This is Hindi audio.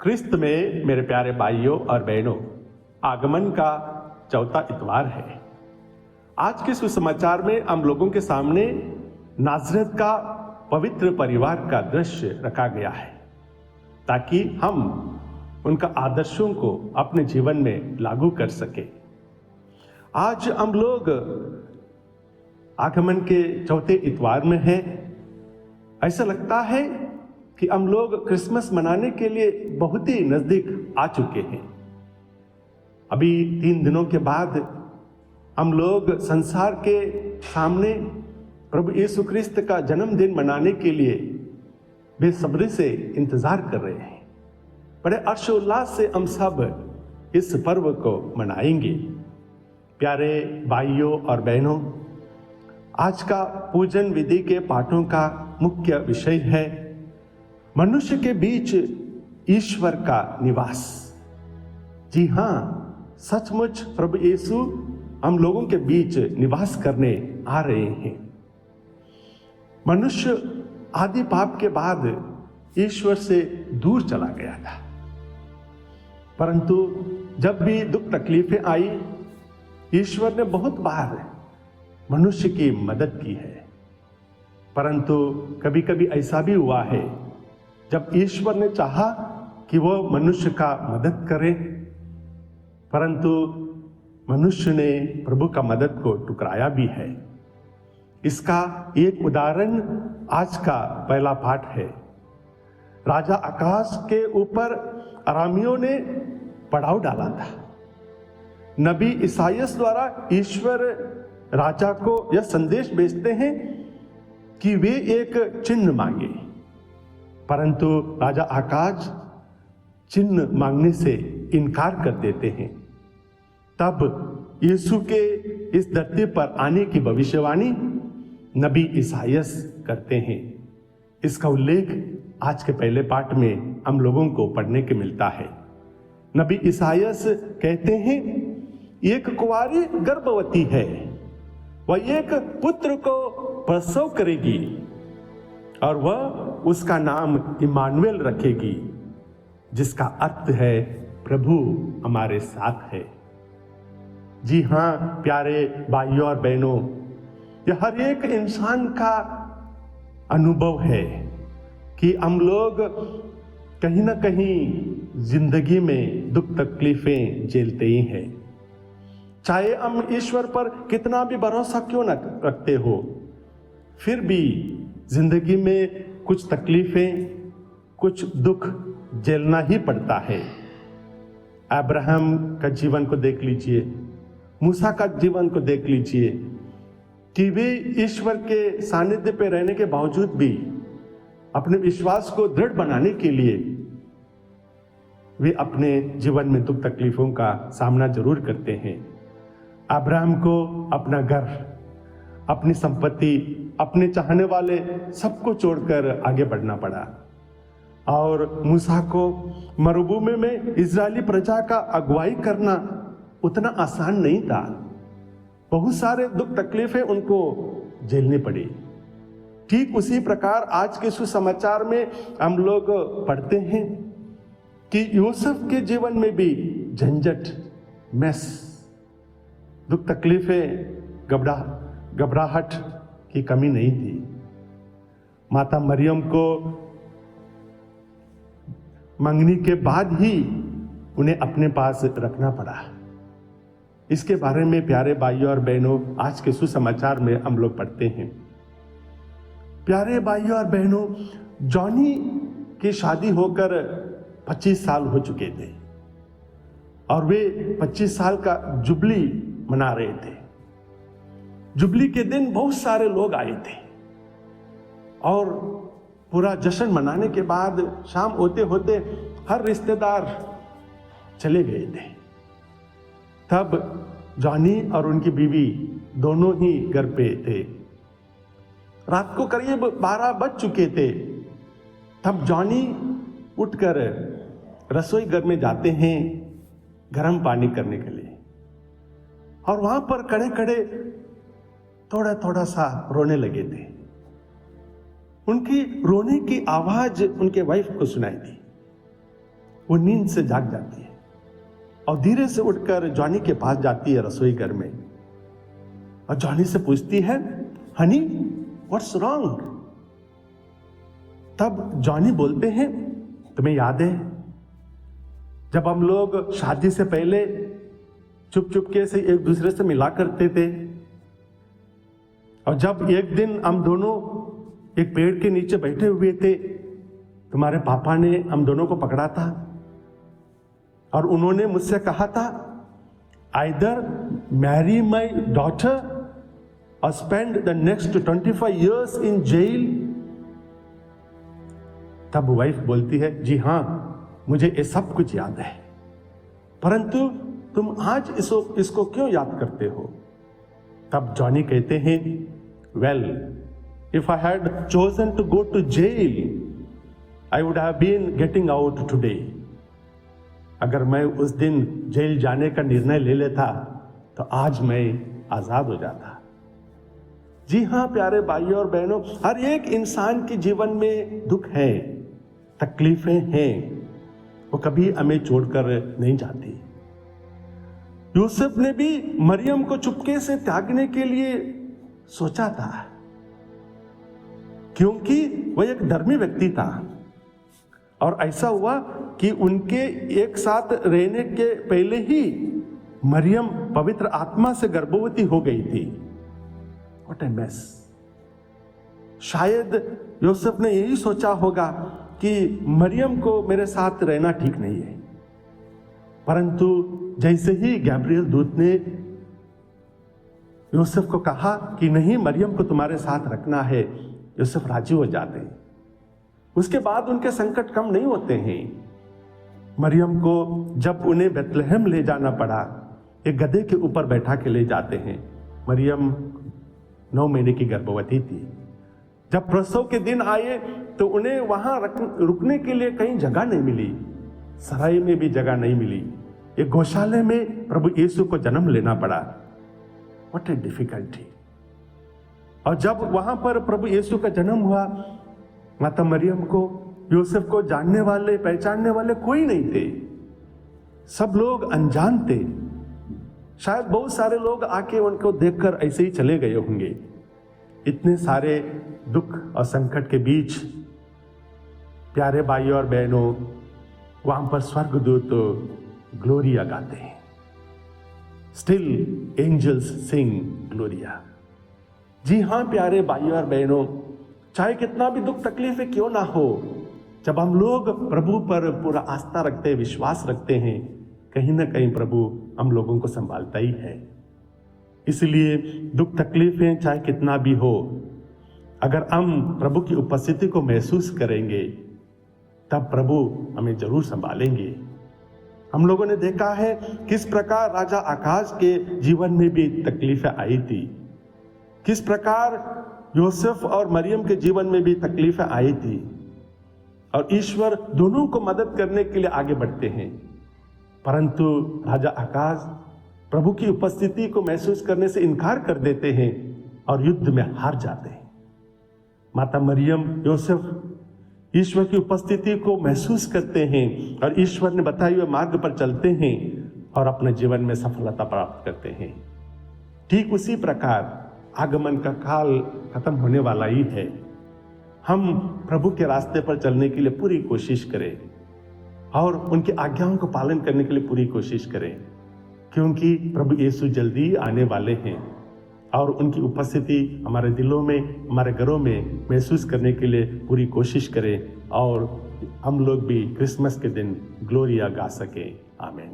ख्रिस्त में मेरे प्यारे भाइयों और बहनों, आगमन का चौथा इतवार है। आज के सुसमाचार में हम लोगों के सामने नाज़रेत का पवित्र परिवार का दृश्य रखा गया है ताकि हम उनका आदर्शों को अपने जीवन में लागू कर सके। आज हम लोग आगमन के चौथे इतवार में हैं। ऐसा लगता है कि हम लोग क्रिसमस मनाने के लिए बहुत ही नजदीक आ चुके हैं। अभी 3 दिनों के बाद हम लोग संसार के सामने प्रभु यीशु क्रिस्त का जन्मदिन मनाने के लिए बेसब्री से इंतजार कर रहे हैं। बड़े हर्षोल्लास से हम सब इस पर्व को मनाएंगे। प्यारे भाइयों और बहनों, आज का पूजन विधि के पाठों का मुख्य विषय है मनुष्य के बीच ईश्वर का निवास। जी हाँ, सचमुच प्रभु यीशु हम लोगों के बीच निवास करने आ रहे हैं। मनुष्य आदि पाप के बाद ईश्वर से दूर चला गया था, परंतु जब भी दुख तकलीफें आई, ईश्वर ने बहुत बार मनुष्य की मदद की है। परंतु कभी कभी ऐसा भी हुआ है जब ईश्वर ने चाहा कि वो मनुष्य का मदद करे, परंतु मनुष्य ने प्रभु का मदद को ठुकराया भी है। इसका एक उदाहरण आज का पहला पाठ है। राजा आकाश के ऊपर अरामियों ने पड़ाव डाला था। नबी इसाइयास द्वारा ईश्वर राजा को यह संदेश भेजते हैं कि वे एक चिन्ह मांगे, परंतु राजा आकाश चिन्ह मांगने से इनकार कर देते हैं। तब यीशु के इस धरती पर आने की भविष्यवाणी नबी इसाइयास करते हैं। इसका उल्लेख आज के पहले पाठ में हम लोगों को पढ़ने को मिलता है। नबी इसाइयास कहते हैं, एक कुंवारी गर्भवती है, वह एक पुत्र को प्रसव करेगी और वह उसका नाम इमानुएल रखेगी, जिसका अर्थ है प्रभु हमारे साथ है। जी हाँ प्यारे भाइयों और बहनों, यह हर एक इंसान का अनुभव है कि हम लोग कहीं ना कहीं जिंदगी में दुख तकलीफें झेलते ही हैं। चाहे हम ईश्वर पर कितना भी भरोसा क्यों न रखते हो, फिर भी जिंदगी में कुछ तकलीफें, कुछ दुख झेलना ही पड़ता है। अब्राहम का जीवन को देख लीजिए, मूसा का जीवन को देख लीजिए कि वे ईश्वर के सानिध्य पे रहने के बावजूद भी अपने विश्वास को दृढ़ बनाने के लिए वे अपने जीवन में दुख तकलीफों का सामना जरूर करते हैं। अब्राहम को अपना घर, अपनी संपत्ति, अपने चाहने वाले सबको छोड़कर आगे बढ़ना पड़ा, और मूसा को मरुभूमि में इजरायली प्रजा का अगुवाई करना उतना आसान नहीं था। बहुत सारे दुख तकलीफें उनको झेलनी पड़ी। ठीक उसी प्रकार आज के सुसमाचार में हम लोग पढ़ते हैं कि यूसुफ के जीवन में भी झंझट, मेस, दुख तकलीफें, घबराहट की कमी नहीं थी। माता मरियम को मंगनी के बाद ही उन्हें अपने पास रखना पड़ा। इसके बारे में प्यारे भाइयों और बहनों आज के सुसमाचार में हम लोग पढ़ते हैं। प्यारे भाइयों और बहनों, जॉनी की शादी होकर 25 साल हो चुके थे और वे 25 साल का जुबली मना रहे थे। जुबली के दिन बहुत सारे लोग आए थे और पूरा जश्न मनाने के बाद शाम होते होते हर रिश्तेदार चले गए थे। तब जॉनी और उनकी बीवी दोनों ही घर पे थे। रात को करीब 12 बज चुके थे। तब जॉनी उठकर रसोई घर में जाते हैं गर्म पानी करने के लिए, और वहां पर खड़े खड़े थोड़ा थोड़ा सा रोने लगे थे। उनकी रोने की आवाज उनके वाइफ को सुनाई दी। वो नींद से जाग जाती है और धीरे से उठकर जॉनी के पास जाती है रसोई घर में और जॉनी से पूछती है, हनी व्हाट्स रॉन्ग? तब जॉनी बोलते हैं, तुम्हें याद है जब हम लोग शादी से पहले चुप चुपके से एक दूसरे से मिला करते थे, और जब एक दिन हम दोनों एक पेड़ के नीचे बैठे हुए थे, तुम्हारे पापा ने हम दोनों को पकड़ा था और उन्होंने मुझसे कहा था, आइदर मैरी माई डॉटर और spend the next 25 years in jail. तब वाइफ बोलती है, जी हां मुझे ये सब कुछ याद है, परंतु तुम आज इसको क्यों याद करते हो? तब जॉनी कहते हैं, well if I had chosen to go to jail I would have been getting out today. अगर मैं उस दिन जेल जाने का निर्णय ले लेता तो आज मैं आजाद हो जाता। जी हां प्यारे भाइयों और बहनों, हर एक इंसान के जीवन में दुख है, तकलीफें हैं, वो कभी हमें छोड़कर नहीं जाती। यूसुफ ने भी मरियम को चुपके से त्यागने के लिए सोचा था, क्योंकि वह एक धर्मी व्यक्ति था। और ऐसा हुआ कि उनके एक साथ रहने के पहले ही मरियम पवित्र आत्मा से गर्भवती हो गई थी। What A mess. शायद यूसुफ ने यही सोचा होगा कि मरियम को मेरे साथ रहना ठीक नहीं है, परंतु जैसे ही गैब्रियल दूत ने यूसुफ को कहा कि नहीं, मरियम को तुम्हारे साथ रखना है, यूसुफ राजी हो जाते हैं। उसके बाद उनके संकट कम नहीं होते हैं। मरियम को जब उन्हें बेथलेहम ले जाना पड़ा, एक गधे के ऊपर बैठा के ले जाते हैं। मरियम 9 महीने की गर्भवती थी। जब प्रसव के दिन आए तो उन्हें वहां रुकने के लिए कहीं जगह नहीं मिली, सराय में भी जगह नहीं मिली। एक गौशाले में प्रभु यीशु को जन्म लेना पड़ा। What a difficulty. और जब वहां पर प्रभु यीशु का जन्म हुआ, माता मरियम को, यूसुफ को जानने वाले, पहचानने वाले कोई नहीं थे। सब लोग अनजान थे। शायद बहुत सारे लोग आके उनको देखकर ऐसे ही चले गए होंगे। इतने सारे दुख और संकट के बीच प्यारे भाइयों और बहनों, वहां पर स्वर्गदूत ग्लोरिया गाते हैं। स्टिल एंजल्स सिंग ग्लोरिया। जी हां प्यारे भाइयों और बहनों, चाहे कितना भी दुख तकलीफें क्यों ना हो, जब हम लोग प्रभु पर पूरा आस्था रखते हैं, विश्वास रखते हैं, कहीं ना कहीं प्रभु हम लोगों को संभालता ही है। इसलिए दुख तकलीफें चाहे कितना भी हो, अगर हम प्रभु की उपस्थिति को महसूस करेंगे तब प्रभु हमें जरूर संभालेंगे। हम लोगों ने देखा है किस प्रकार राजा आकाश के जीवन में भी तकलीफें आई थी, किस प्रकार यूसुफ और मरियम के जीवन में भी तकलीफें आई थी, और ईश्वर दोनों को मदद करने के लिए आगे बढ़ते हैं। परंतु राजा आकाश प्रभु की उपस्थिति को महसूस करने से इनकार कर देते हैं और युद्ध में हार जाते हैं। माता मरियम, यूसुफ ईश्वर की उपस्थिति को महसूस करते हैं और ईश्वर ने बताए हुए मार्ग पर चलते हैं और अपने जीवन में सफलता प्राप्त करते हैं। ठीक उसी प्रकार आगमन का काल खत्म होने वाला ही है। हम प्रभु के रास्ते पर चलने के लिए पूरी कोशिश करें और उनकी आज्ञाओं को पालन करने के लिए पूरी कोशिश करें, क्योंकि प्रभु यीशु जल्दी आने वाले हैं और उनकी उपस्थिति हमारे दिलों में, हमारे घरों में महसूस करने के लिए पूरी कोशिश करें और हम लोग भी क्रिसमस के दिन ग्लोरिया गा सकें। आमीन।